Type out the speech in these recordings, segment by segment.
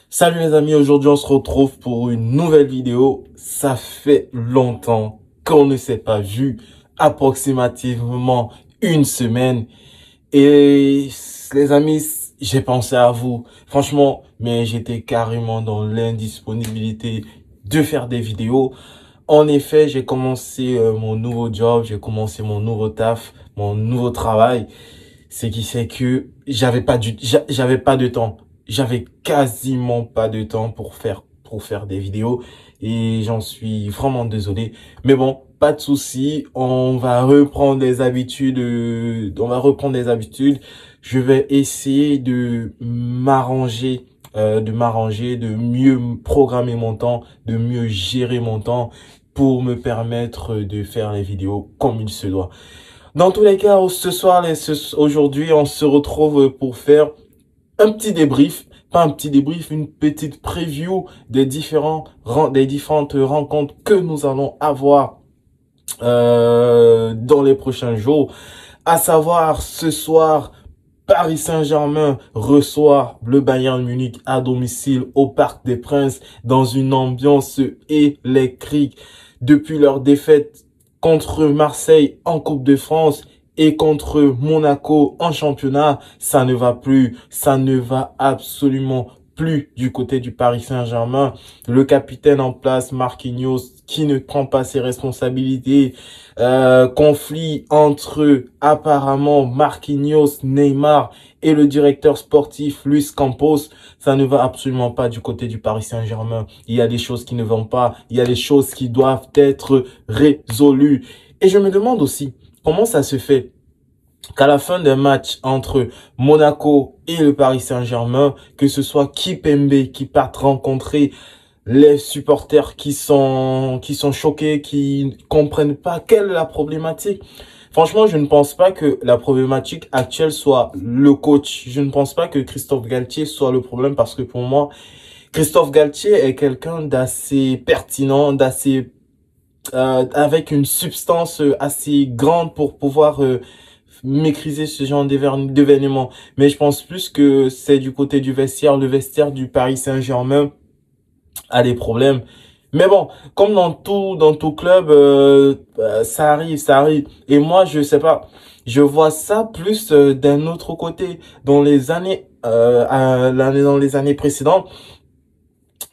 Salut les amis, aujourd'hui on se retrouve pour une nouvelle vidéo. Ça fait longtemps qu'on ne s'est pas vu, approximativement une semaine. Et les amis, j'ai pensé à vous. Franchement, mais j'étais carrément dans l'indisponibilité de faire des vidéos. En effet, j'ai commencé mon nouveau job, j'ai commencé mon nouveau taf, mon nouveau travail. Ce qui fait que j'avais pas de temps. J'avais quasiment pas de temps pour faire des vidéos et j'en suis vraiment désolé. Mais bon, pas de souci. On va reprendre des habitudes. Je vais essayer de mieux programmer mon temps, de mieux gérer mon temps pour me permettre de faire les vidéos comme il se doit. Dans tous les cas, aujourd'hui, on se retrouve pour faire un petit débrief, pas un petit débrief, une petite preview des différentes rencontres que nous allons avoir dans les prochains jours. À savoir, ce soir, Paris Saint-Germain reçoit le Bayern Munich à domicile au Parc des Princes dans une ambiance électrique depuis leur défaite contre Marseille en Coupe de France et contre Monaco en championnat. Ça ne va plus, ça ne va absolument plus du côté du Paris Saint-Germain. Le capitaine en place, Marquinhos, qui ne prend pas ses responsabilités. Conflit entre apparemment Marquinhos, Neymar et le directeur sportif Luis Campos. Ça ne va absolument pas du côté du Paris Saint-Germain. Il y a des choses qui ne vont pas. Il y a des choses qui doivent être résolues. Et je me demande aussi comment ça se fait qu'à la fin d'un match entre Monaco et le Paris Saint-Germain, que ce soit Kipembe qui parte rencontrer les supporters qui sont choqués, qui comprennent pas quelle est la problématique. Franchement, je ne pense pas que la problématique actuelle soit le coach. Je ne pense pas que Christophe Galtier soit le problème parce que pour moi, Christophe Galtier est quelqu'un d'assez pertinent, avec une substance assez grande pour pouvoir maîtriser ce genre d'événements. Mais je pense plus que c'est du côté du vestiaire. Le vestiaire du Paris Saint-Germain a des problèmes. Mais bon, comme dans tout club, ça arrive, ça arrive. Et moi, je sais pas, je vois ça plus d'un autre côté. Dans les années précédentes,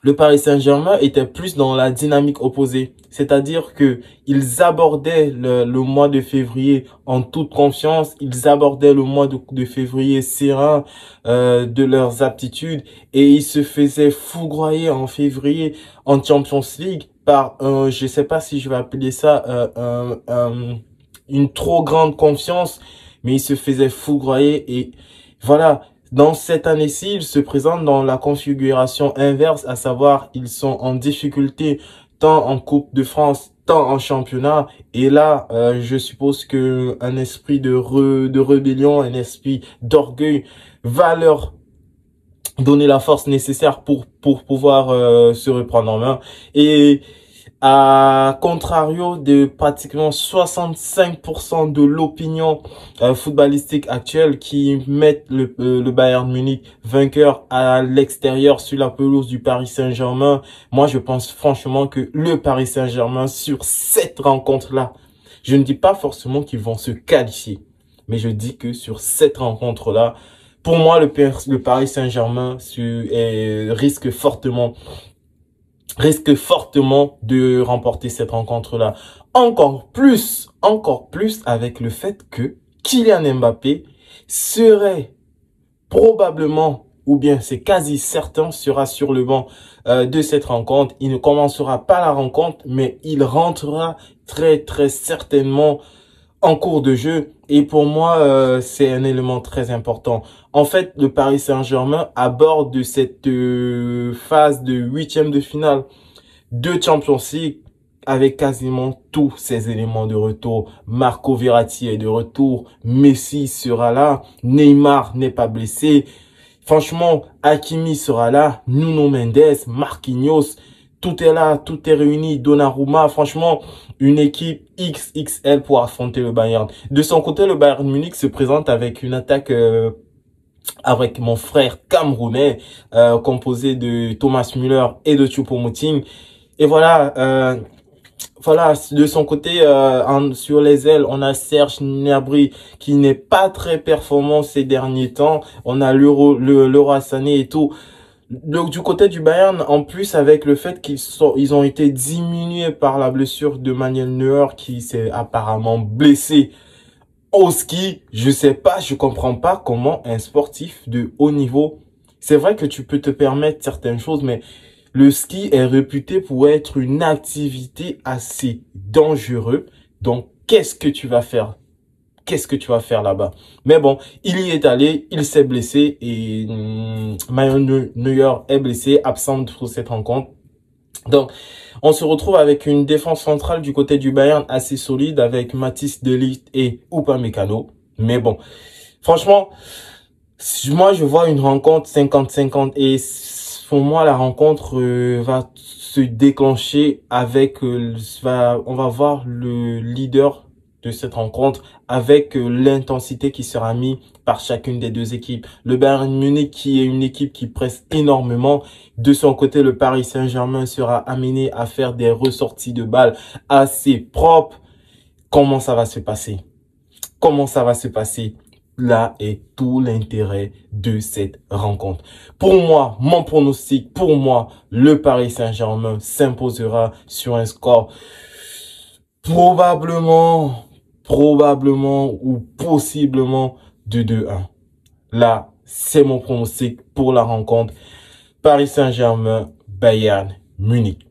le Paris Saint-Germain était plus dans la dynamique opposée. C'est-à-dire que ils abordaient le mois de février en toute confiance. Ils abordaient le mois de février serein de leurs aptitudes et ils se faisaient foudroyer en février en Champions League par je sais pas si je vais appeler ça une trop grande confiance, mais ils se faisaient foudroyer et voilà. Dans cette année-ci, ils se présentent dans la configuration inverse, à savoir, ils sont en difficulté tant en Coupe de France, tant en championnat. Et là, je suppose que un esprit de rébellion, un esprit d'orgueil va leur donner la force nécessaire pour pouvoir se reprendre en main. Et à contrario de pratiquement 65% de l'opinion footballistique actuelle qui mettent le Bayern Munich vainqueur à l'extérieur sur la pelouse du Paris Saint-Germain, moi je pense franchement que le Paris Saint-Germain sur cette rencontre-là, je ne dis pas forcément qu'ils vont se qualifier, mais je dis que sur cette rencontre-là, pour moi le Paris Saint-Germain risque fortement de remporter cette rencontre-là. Encore plus avec le fait que Kylian Mbappé serait probablement, ou bien c'est quasi certain, sera sur le banc de cette rencontre. Il ne commencera pas la rencontre, mais il rentrera très certainement en cours de jeu. Et pour moi, c'est un élément très important. En fait, le Paris Saint-Germain aborde cette phase de huitième de finale de Champions League avec quasiment tous ces éléments de retour. Marco Verratti est de retour, Messi sera là, Neymar n'est pas blessé. Franchement, Hakimi sera là, Nuno Mendes, Marquinhos, tout est là, tout est réuni, Donnarumma, franchement, une équipe XXL pour affronter le Bayern. De son côté, le Bayern Munich se présente avec une attaque avec mon frère camerounais, composé de Thomas Müller et de Choupo-Moting. Et voilà, de son côté, sur les ailes, on a Serge Gnabry qui n'est pas très performant ces derniers temps. On a Leroy Sané et tout. Donc, du côté du Bayern, en plus avec le fait ils ont été diminués par la blessure de Manuel Neuer qui s'est apparemment blessé au ski. Je comprends pas comment un sportif de haut niveau, c'est vrai que tu peux te permettre certaines choses, mais le ski est réputé pour être une activité assez dangereuse. Donc, qu'est-ce que tu vas faire? Qu'est-ce que tu vas faire là-bas? Mais bon, il y est allé, il s'est blessé et Manuel Neuer est blessé, absent pour cette rencontre. Donc, on se retrouve avec une défense centrale du côté du Bayern assez solide avec Mathis de Ligt et Upamecano. Mais bon, franchement, moi je vois une rencontre 50-50 et pour moi la rencontre va se déclencher avec, on va voir le leader de cette rencontre avec l'intensité qui sera mise par chacune des deux équipes. Le Bayern Munich qui est une équipe qui presse énormément. De son côté, le Paris Saint-Germain sera amené à faire des ressorties de balles assez propres. Comment ça va se passer? Comment ça va se passer? Là est tout l'intérêt de cette rencontre. Pour moi, mon pronostic, pour moi, le Paris Saint-Germain s'imposera sur un score probablement ou possiblement de 2-1. Là, c'est mon pronostic pour la rencontre Paris Saint-Germain, Bayern Munich.